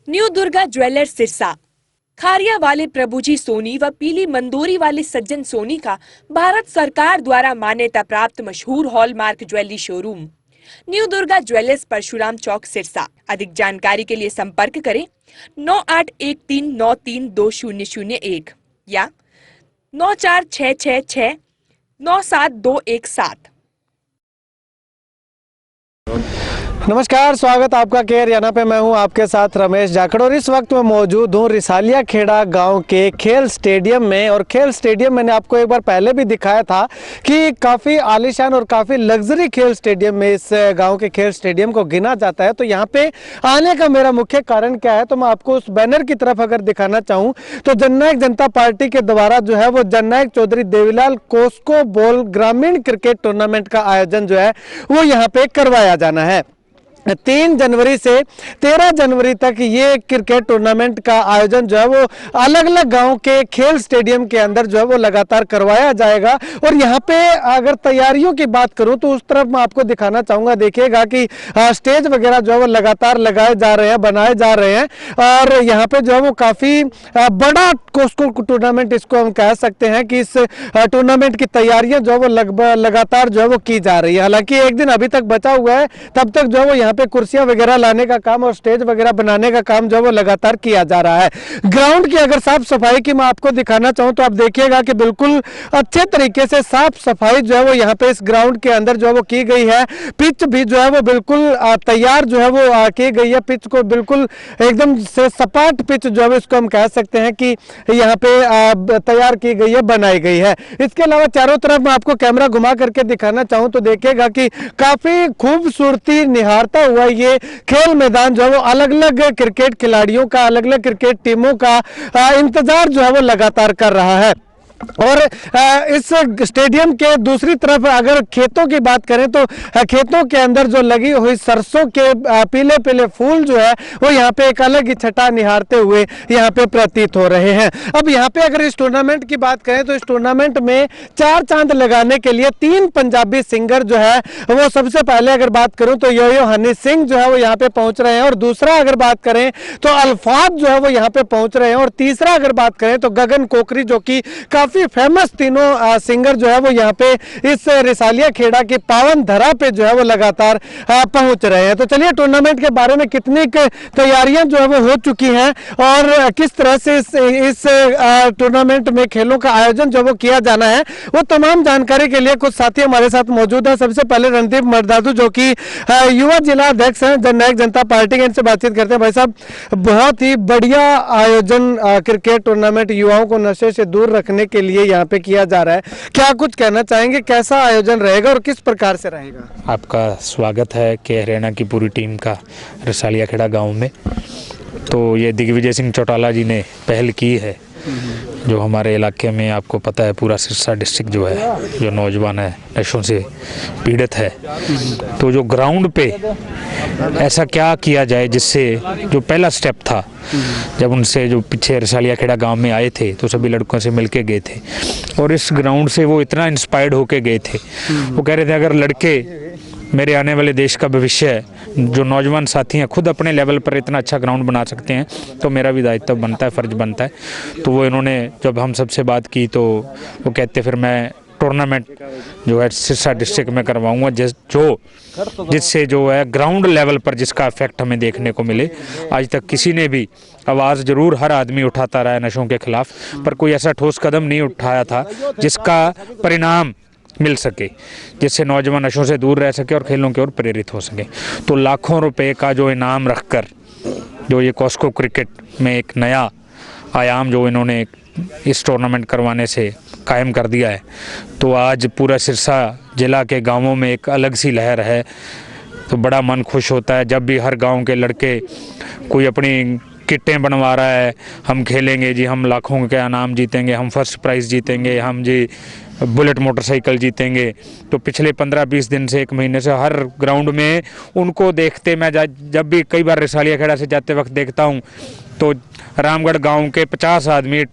New Durga jewellers Sirsa. Kharia वाले प्रभुजी सोनी व पीली मंदोरी वाले सज्जन सोनी का भारत सरकार द्वारा मान्यता प्राप्त मशहूर hallmark jewellery showroom new Durga jewellers Parshuram Chowk Sirsa. अधिक जानकारी के लिए संपर्क करें 9813932001 या 9466697217। नमस्कार, स्वागत आपका के हरियाणा पे। मैं हूं आपके साथ रमेश जाखड़ और इस वक्त मैं मौजूद हूं रिसालिया खेड़ा गांव के खेल स्टेडियम में। और खेल स्टेडियम मैंने आपको एक बार पहले भी दिखाया था कि काफ़ी आलीशान और काफ़ी लग्जरी खेल स्टेडियम में इस गांव के खेल स्टेडियम को गिना जाता है। तो यहाँ पे आने का मेरा मुख्य कारण क्या है, तो मैं आपको उस बैनर की तरफ अगर दिखाना चाहूँ तो जननायक जनता पार्टी के द्वारा जो है वो जननायक चौधरी देवीलाल कोस्को बॉल ग्रामीण क्रिकेट टूर्नामेंट का आयोजन जो है वो यहाँ पे करवाया जाना है। 3 जनवरी से 13 जनवरी तक ये क्रिकेट टूर्नामेंट का आयोजन जो है वो अलग अलग गांव के खेल स्टेडियम के अंदर जो है वो लगातार करवाया जाएगा। और यहाँ पे अगर तैयारियों की बात करूं तो उस तरफ मैं आपको दिखाना चाहूँगा। देखिएगा कि स्टेज वगैरह जो है वो लगातार लगाए जा रहे हैं, बनाए जा रहे हैं। और यहाँ पे जो है वो काफ़ी बड़ा कोस्को टूर्नामेंट इसको हम कह सकते हैं कि इस टूर्नामेंट की तैयारियाँ जो है वो लगातार जो है वो की जा रही है। हालांकि एक दिन अभी तक बचा हुआ है, तब तक जो है वो यहाँ पे कुर्सियां वगैरह लाने का काम और स्टेज वगैरह बनाने का काम जो है वो लगातार किया जा रहा है। ग्राउंड की अगर साफ सफाई की मैं आपको दिखाना चाहूं तो आप देखिएगा कि बिल्कुल अच्छे तरीके से साफ सफाई जो है वो यहाँ पे इस ग्राउंड के अंदर जो है वो की गई है। पिच भी जो है वो बिल्कुल तैयार जो है वो की गई है। पिच को बिल्कुल एकदम से सपाट पिच जो है इसको हम कह सकते हैं कि यहाँ पे तैयार की गई है, बनाई गई है। इसके अलावा चारों तरफ मैं आपको कैमरा घुमा करके दिखाना चाहूँ तो देखिएगा कि काफी खूबसूरती निहारता हुआ ये खेल मैदान जो है वो अलग अलग क्रिकेट खिलाड़ियों का, अलग अलग क्रिकेट टीमों का इंतजार जो है वो लगातार कर रहा है। और इस स्टेडियम के दूसरी तरफ अगर खेतों की बात करें तो खेतों के अंदर जो लगी हुई सरसों के पीले पीले फूल जो है वो यहाँ पे एक अलग ही छटा निहारते हुए यहाँ पे प्रतीत हो रहे हैं। अब यहाँ पे अगर इस टूर्नामेंट की बात करें तो इस टूर्नामेंट में 4 चांद लगाने के लिए 3 पंजाबी सिंगर जो है वो, सबसे पहले अगर बात करूं तो यो हनी सिंह जो है वो यहाँ पे पहुंच रहे हैं। और दूसरा अगर बात करें तो अल्फाज जो है वो यहाँ पे पहुंच रहे हैं। और तीसरा अगर बात करें तो गगन कोकरी, जो कि काफी फेमस तीनों सिंगर जो है वो यहाँ पे इस रिसालिया खेड़ा की पावन धरा पे जो है वो लगातार पहुंच रहे हैं। तो चलिए टूर्नामेंट के बारे में कितनी तैयारियां जो है वो हो चुकी हैं और किस तरह से इस टूर्नामेंट में खेलों का आयोजन जो वो किया जाना है, वो तमाम जानकारी के लिए कुछ साथी हमारे साथ मौजूद है। सबसे पहले रणदीप मरदादू जो कि युवा जिला अध्यक्ष हैं जननायक जनता पार्टी के, इनसे बातचीत करते हैं। भाई साहब, बहुत ही बढ़िया आयोजन क्रिकेट टूर्नामेंट युवाओं को नशे से दूर रखने के लिए यहाँ पे किया जा रहा है, क्या कुछ कहना चाहेंगे? कैसा आयोजन रहेगा और किस प्रकार से रहेगा? आपका स्वागत है के हरियाणा की पूरी टीम का रिसालिया खेड़ा गांव में। तो ये दिग्विजय सिंह चौटाला जी ने पहल की है, जो हमारे इलाके में आपको पता है पूरा सिरसा डिस्ट्रिक्ट जो है, जो नौजवान है नशों से पीड़ित है। तो जो ग्राउंड पे ऐसा क्या किया जाए जिससे, जो पहला स्टेप था जब उनसे जो पीछे रिसालिया खेड़ा गांव में आए थे तो सभी लड़कों से मिलके गए थे और इस ग्राउंड से वो इतना इंस्पायर्ड होके गए थे। वो कह रहे थे अगर लड़के मेरे आने वाले देश का भविष्य है, जो नौजवान साथी हैं खुद अपने लेवल पर इतना अच्छा ग्राउंड बना सकते हैं तो मेरा भी दायित्व बनता है, फ़र्ज बनता है। तो वो इन्होंने जब हम सबसे बात की तो वो कहते फिर मैं टूर्नामेंट जो है सिरसा डिस्ट्रिक्ट में करवाऊंगा जिससे जो है ग्राउंड लेवल पर जिसका इफेक्ट हमें देखने को मिले। आज तक किसी ने भी आवाज़ जरूर हर आदमी उठाता रहा है नशों के खिलाफ, पर कोई ऐसा ठोस कदम नहीं उठाया था जिसका परिणाम मिल सके, जिससे नौजवान नशों से दूर रह सके और खेलों की ओर प्रेरित हो सके। तो लाखों रुपए का जो इनाम रखकर जो ये कोस्को क्रिकेट में एक नया आयाम जो इन्होंने इस टूर्नामेंट करवाने से कायम कर दिया है, तो आज पूरा सिरसा जिला के गांवों में एक अलग सी लहर है। तो बड़ा मन खुश होता है जब भी हर गांव के लड़के कोई अपनी किटें बनवा रहा है, हम खेलेंगे जी, हम लाखों का इनाम जीतेंगे, हम फर्स्ट प्राइज़ जीतेंगे, हम जी बुलेट मोटरसाइकिल जीतेंगे। तो पिछले 15-20 दिन से 1 महीने से हर ग्राउंड में उनको देखते, मैं जब भी कई बार रिसालिया खेड़ा से जाते वक्त देखता हूँ तो रामगढ़ गांव के 50 आदमी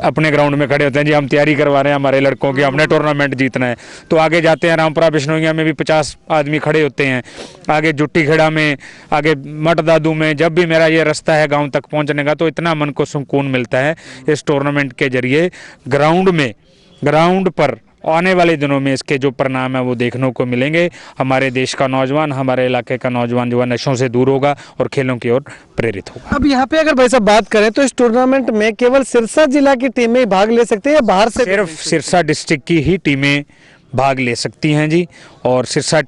अपने ग्राउंड में खड़े होते हैं जी, हम तैयारी करवा रहे हैं हमारे लड़कों की, हमने टूर्नामेंट जीतना है। तो आगे जाते हैं रामपुरा बिश्नोइया में भी 50 आदमी खड़े होते हैं, आगे जुट्टी खेड़ा में, आगे मठ दादू में। जब भी मेरा ये रास्ता है गांव तक पहुंचने का, तो इतना मन को सुकून मिलता है इस टूर्नामेंट के जरिए। ग्राउंड पर आने वाले दिनों में इसके जो परिणाम है वो देखने को मिलेंगे। हमारे देश का नौजवान, हमारे इलाके का नौजवान जो है नशों से दूर होगा और खेलों की ओर प्रेरित होगा। अब यहाँ पे अगर भाई साहब बात करें तो इस टूर्नामेंट में केवल सिरसा जिला की टीमें भाग ले सकती है या बाहर से? सिर्फ सिरसा डिस्ट्रिक्ट की ही टीमें भाग ले सकती हैं जी। और सिरसा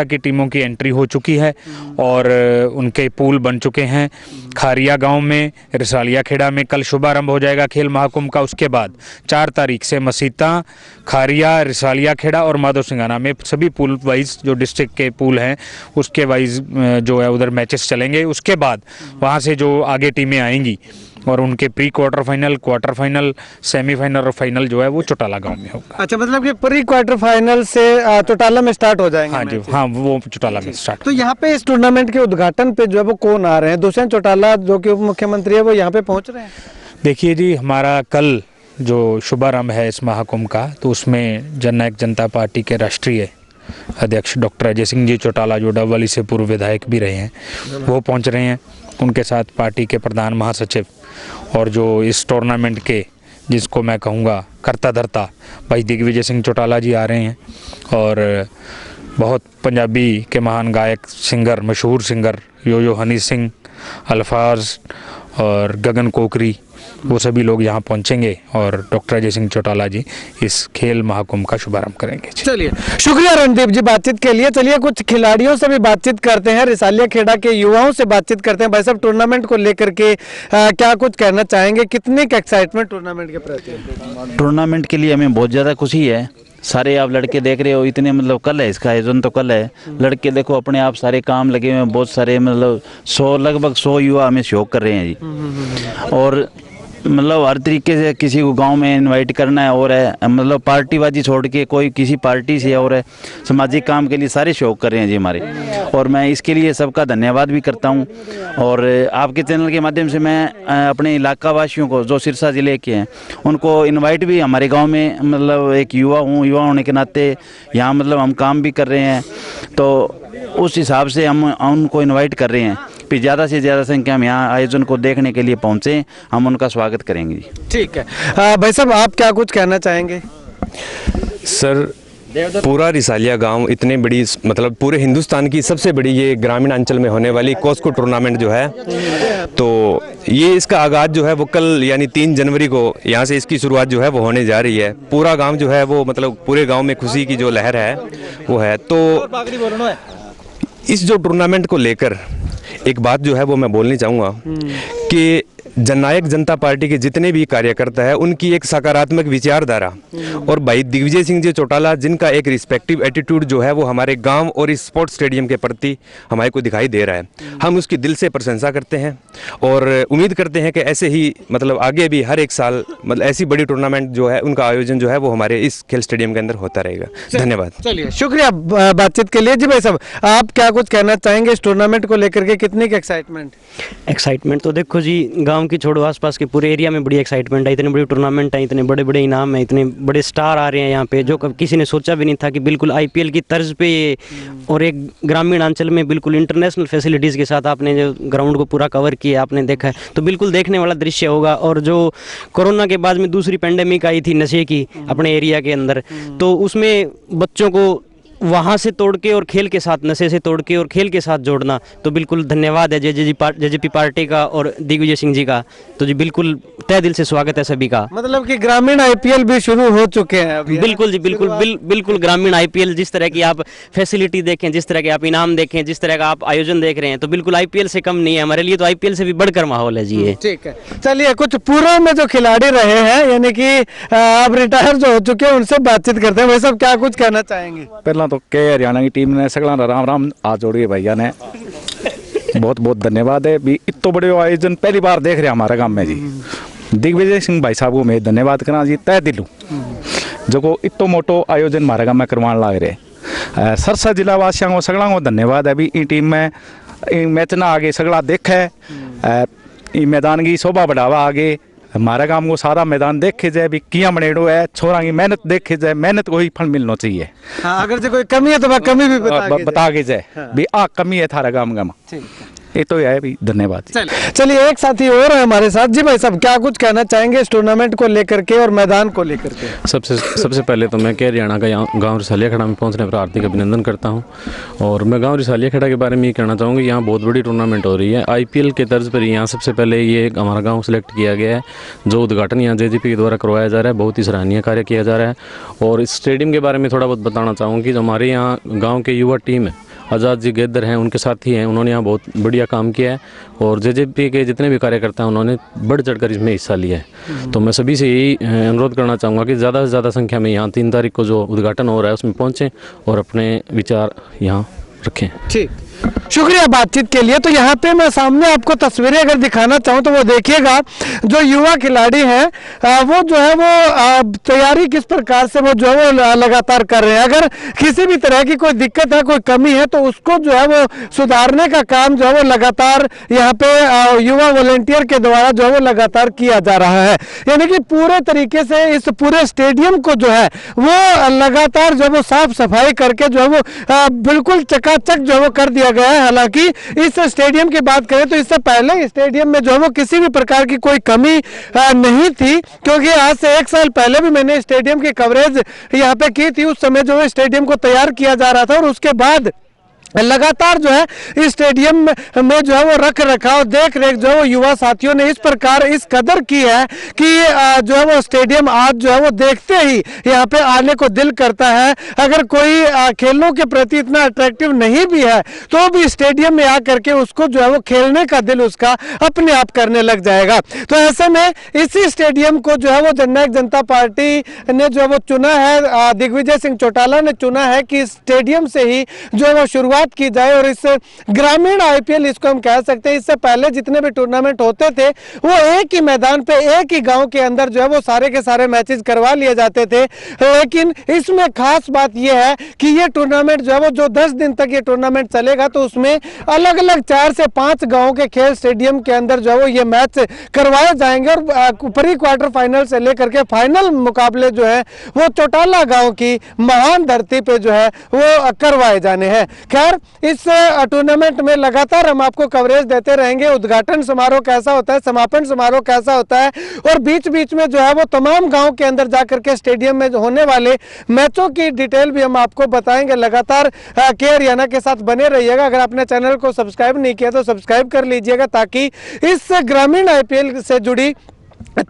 की टीमों की एंट्री हो चुकी है और उनके पूल बन चुके हैं। खारिया गांव में, रिसालिया खेड़ा में कल शुभारंभ हो जाएगा खेल महाकुंभ का। उसके बाद 4 तारीख से मसीता, खारिया, रिसालिया खेड़ा और माधो सिंगाना में सभी पूल वाइज जो डिस्ट्रिक्ट के पूल हैं उसके वाइज जो है उधर मैचेस चलेंगे। उसके बाद वहाँ से जो आगे टीमें आएंगी और उनके pre quarter final, quarter final, semifinal और फाइनल जो है वो चौटाला गांव में होगा। अच्छा, मतलब कि प्री क्वार्टर फाइनल से चौटाला में स्टार्ट हो जाएंगे? हाँ जी, हाँ, वो चौटाला में स्टार्ट। तो यहाँ पे इस टूर्नामेंट के उद्घाटन पे जो है वो कौन आ रहे हैं? दुष्यंत चौटाला जो कि उप मुख्यमंत्री है वो यहाँ पे पहुँच रहे हैं? देखिए जी, हमारा कल जो शुभारंभ है इस महाकुंभ का, तो उसमें जननायक जनता पार्टी के राष्ट्रीय अध्यक्ष डॉक्टर अजय सिंह जी चौटाला, जो डबवाली से पूर्व विधायक भी रहे हैं, वो पहुँच रहे हैं। उनके साथ पार्टी के प्रधान महासचिव और जो इस टूर्नामेंट के, जिसको मैं कहूँगा करता धरता, भाई दिग्विजय सिंह चौटाला जी आ रहे हैं। और बहुत पंजाबी के महान गायक, सिंगर, मशहूर सिंगर यो हनी सिंह, अल्फाज और गगन कोकरी, वो सभी लोग यहाँ पहुँचेंगे और डॉक्टर अजय सिंह चौटाला जी इस खेल महाकुंभ का शुभारंभ करेंगे। चलिए, शुक्रिया रणदीप जी बातचीत के लिए। चलिए कुछ खिलाड़ियों से भी बातचीत करते हैं, रिसालिया खेड़ा के युवाओं से बातचीत करते हैं। भाई साहब, टूर्नामेंट को लेकर के क्या कुछ कहना चाहेंगे? कितनी एक्साइटमेंट टूर्नामेंट के प्रति? टूर्नामेंट के लिए हमें बहुत ज़्यादा खुशी है। सारे आप लड़के देख रहे हो, इतने मतलब कल है इसका आयोजन, तो कल है। लड़के देखो अपने आप सारे काम लगे हुए हैं, बहुत सारे मतलब लगभग 100 युवा हमें सहयोग कर रहे हैं जी। और मतलब हर तरीके से किसी को गांव में इनवाइट करना है और है, मतलब पार्टीबाजी छोड़ के कोई किसी पार्टी से और है, सामाजिक काम के लिए सारे सहयोग कर रहे हैं जी हमारे। और मैं इसके लिए सबका धन्यवाद भी करता हूं। और आपके चैनल के माध्यम से मैं अपने इलाका वासियों को जो सिरसा ज़िले के हैं उनको इनवाइट भी, हमारे गांव में मतलब एक युवा होने के नाते यहाँ मतलब हम काम भी कर रहे हैं, तो उस हिसाब से हम उनको इनवाइट कर रहे हैं। फिर ज़्यादा से ज़्यादा संख्या में यहाँ आयोजन को देखने के लिए पहुँचे, हम उनका स्वागत करेंगे। ठीक है भाई साहब, आप क्या कुछ कहना चाहेंगे? सर, पूरा रिसालिया गांव इतने बड़ी, मतलब पूरे हिंदुस्तान की सबसे बड़ी ये ग्रामीण अंचल में होने वाली कोस्को टूर्नामेंट जो है, तो ये इसका आगाज़ जो है वो कल यानी 3 जनवरी को यहाँ से इसकी शुरुआत जो है वो होने जा रही है। पूरा गांव जो है वो मतलब पूरे गांव में खुशी की जो लहर है वो है। तो इस जो टूर्नामेंट को लेकर एक बात जो है वो मैं बोलनी चाहूँगा कि जननायक जनता पार्टी के जितने भी कार्यकर्ता है उनकी एक सकारात्मक विचारधारा और भाई दिग्विजय सिंह जी चौटाला जिनका एक रिस्पेक्टिव एटीट्यूड जो है वो हमारे गांव और इस स्पोर्ट्स स्टेडियम के प्रति हमारे को दिखाई दे रहा है। हम उसकी दिल से प्रशंसा करते हैं और उम्मीद करते हैं कि ऐसे ही मतलब आगे भी हर एक साल मतलब ऐसी बड़ी टूर्नामेंट जो है उनका आयोजन जो है वो हमारे इस खेल स्टेडियम के अंदर होता रहेगा। धन्यवाद। चलिए, शुक्रिया बातचीत के लिए। जी भाई साहब, आप क्या कुछ कहना चाहेंगे इस टूर्नामेंट को लेकर के? कितनी एक्साइटमेंट? तो देखो जी, गांव की छोड़ो आसपास के पूरे एरिया में बड़ी एक्साइटमेंट है। इतने बड़ी टूर्नामेंट है, इतने बड़े बड़े इनाम है, इतने बड़े स्टार आ रहे हैं यहाँ पे, जो किसी ने सोचा भी नहीं था कि बिल्कुल आईपीएल की तर्ज पे ये और एक ग्रामीण अंचल में बिल्कुल इंटरनेशनल फैसिलिटीज़ के साथ आपने जो ग्राउंड को पूरा कवर किया, आपने देखा है, तो बिल्कुल देखने वाला दृश्य होगा। और जो कोरोना के बाद में दूसरी पेंडेमिक आई थी नशे की अपने एरिया के अंदर, तो उसमें बच्चों को वहाँ से तोड़ के और खेल के साथ, नशे से तोड़ के और खेल के साथ जोड़ना, तो बिल्कुल धन्यवाद है जेजेपी पार्टी का और दिग्विजय सिंह जी का। तो जी बिल्कुल तहे दिल से स्वागत है सभी का। मतलब कि ग्रामीण आईपीएल भी शुरू हो चुके हैं अभी? बिल्कुल जी, बिल्कुल ग्रामीण आईपीएल, जिस तरह की आप फैसिलिटी देखें, जिस तरह के आप इनाम देखें, जिस तरह का आप आयोजन देख रहे हैं, तो बिल्कुल आईपीएल से कम नहीं है। हमारे लिए तो आईपीएल से भी बढ़कर माहौल है जी ये। ठीक है, चलिए कुछ पूर्व में जो खिलाड़ी रहे हैं यानी कि अब रिटायर जो हो चुके हैं उनसे बातचीत करते हैं। भाई साहब, क्या कुछ कहना चाहेंगे? पहला तो के हरियाणा की टीम ने सगला राम राम हाथ जोड़िए भैया ने, बहुत बहुत धन्यवाद है भी। इतना बड़े आयोजन पहली बार देख रहे हैं हमारे गांव में जी। दिग्विजय सिंह भाई साहब को मैं धन्यवाद करना जी तय दिलू, जो को इतो मोटो आयोजन हमारे गांव में करवाने लग रहे। सरसा जिला वासियों को सगला को धन्यवाद है भी। टीम में मैच ना आगे सगला देखे, मैदान की शोभा बढ़ावा आगे हमारे गांव को सारा मैदान देखे जाए भी किया बनेड़ो है, छोरा की मेहनत देखे जाए, मेहनत को ही फल मिलना चाहिए। हाँ, अगर जो कोई कमी है तो वह कमी भी बता के जाए भी आ कमी है थारा गांव में। ये तो है भी। धन्यवाद। चलिए एक साथी और है हमारे साथ। जी भाई साहब, क्या कुछ कहना चाहेंगे इस टूर्नामेंट को लेकर के और मैदान को लेकर के? सबसे पहले तो मैं हरियाणा का गांव रिसालिया खेड़ा में पहुंचने पर हार्दिक अभिनंदन करता हूं। और मैं गांव रिसालिया खेड़ा के बारे में ये कहना चाहूँगा, यहाँ बहुत बड़ी टूर्नामेंट हो रही है IPL के तर्ज पर। यहाँ सबसे पहले ये हमारा गाँव सेलेक्ट किया गया है, जो उद्घाटन यहाँ JGP के द्वारा करवाया जा रहा है। बहुत ही सराहनीय कार्य किया जा रहा है। और इस स्टेडियम के बारे में थोड़ा बहुत बताना चाहूँगा कि जो हमारे यहाँ गाँव के युवा टीम है, आज़ाद जी गेदर हैं, उनके साथी हैं, उन्होंने यहाँ बहुत बढ़िया काम किया है। और JJP के जितने भी कार्यकर्ता हैं उन्होंने बढ़ चढ़कर इसमें हिस्सा लिया है। तो मैं सभी से यही अनुरोध करना चाहूँगा कि ज़्यादा से ज़्यादा संख्या में यहाँ 3 तारीख को जो उद्घाटन हो रहा है उसमें पहुँचें और अपने विचार यहाँ रखें। ठीक, शुक्रिया बातचीत के लिए। तो यहाँ पे मैं सामने आपको तस्वीरें अगर दिखाना चाहूँ तो वो देखिएगा, जो युवा खिलाड़ी हैं वो जो है वो तैयारी किस प्रकार से वो जो है वो लगातार कर रहे हैं। अगर किसी भी तरह की कोई दिक्कत है, कोई कमी है, तो उसको जो है वो सुधारने का काम जो है वो लगातार यहाँ पे युवा वॉलंटियर के द्वारा जो है वो लगातार किया जा रहा है। यानी कि पूरे तरीके से इस पूरे स्टेडियम को जो है वो लगातार जो है वो साफ सफाई करके जो है वो बिल्कुल चकाचक जो है वो कर दिया गया है। हालांकि इस स्टेडियम की बात करें तो इससे पहले स्टेडियम में जो है वो किसी भी प्रकार की कोई कमी नहीं थी, क्योंकि आज से 1 साल पहले भी मैंने स्टेडियम की कवरेज यहाँ पे की थी। उस समय जो है स्टेडियम को तैयार किया जा रहा था और उसके बाद लगातार जो है इस स्टेडियम में जो है वो रख रखाव देख रेख जो है वो युवा साथियों ने इस प्रकार इस कदर की है कि जो है वो स्टेडियम आज जो है वो देखते ही यहाँ पे आने को दिल करता है। अगर कोई खेलों के प्रति इतना अट्रैक्टिव नहीं भी है तो भी स्टेडियम में आकर के उसको जो है वो खेलने का दिल उसका अपने आप करने लग जाएगा। तो ऐसे में इसी स्टेडियम को जो है वो जननायक जनता पार्टी ने जो है वो चुना है, दिग्विजय सिंह चौटाला ने चुना है कि स्टेडियम से ही जो है वो शुरुआत की जाए। और इस ग्रामीण IPL इसको हम कह सकते हैं। इससे पहले जितने भी टूर्नामेंट होते थे वो एक ही मैदान पे एक ही गांव के अंदर जो है वो सारे के सारे मैचेस करवा लिए जाते थे, लेकिन इसमें खास बात यह है कि ये टूर्नामेंट जो है वो जो 10 दिन तक ये टूर्नामेंट चलेगा तो उसमें अलग अलग 4 से 5 गाँव के खेल स्टेडियम के अंदर जो है वो ये मैच करवाए जाएंगे और प्री क्वार्टर फाइनल से लेकर के फाइनल मुकाबले जो है वो चौटाला गाँव की महान धरती पे जो है वो करवाए जाने हैं। इस टूर्नामेंट में लगातार हम आपको कवरेज देते रहेंगे। उद्घाटन समारोह कैसा होता है, समापन समारोह कैसा होता है और बीच बीच में जो है वो तमाम गांव के अंदर जाकर के स्टेडियम में होने वाले मैचों की डिटेल भी हम आपको बताएंगे। लगातार के हरियाणा के साथ बने रहिएगा। अगर आपने चैनल को सब्सक्राइब नहीं किया तो सब्सक्राइब कर लीजिएगा, ताकि इस ग्रामीण IPL से जुड़ी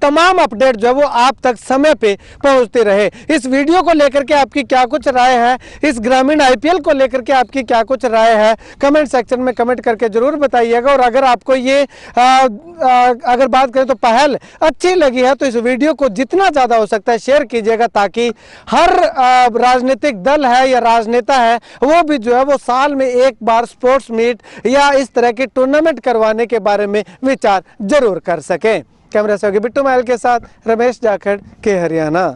तमाम अपडेट जो है वो आप तक समय पे पहुंचते रहे। इस वीडियो को लेकर के आपकी क्या कुछ राय है, इस ग्रामीण IPL को लेकर के आपकी क्या कुछ राय है, कमेंट सेक्शन में कमेंट करके जरूर बताइएगा। और अगर आपको ये अगर बात करें तो पहल अच्छी लगी है तो इस वीडियो को जितना ज़्यादा हो सकता है शेयर कीजिएगा, ताकि हर राजनीतिक दल है या राजनेता है वो भी जो है वो साल में एक बार स्पोर्ट्स मीट या इस तरह की टूर्नामेंट करवाने के बारे में विचार जरूर कर सकें। कैमरा सहयोगी बिट्टू महल के साथ रमेश जाखड़, के हरियाणा।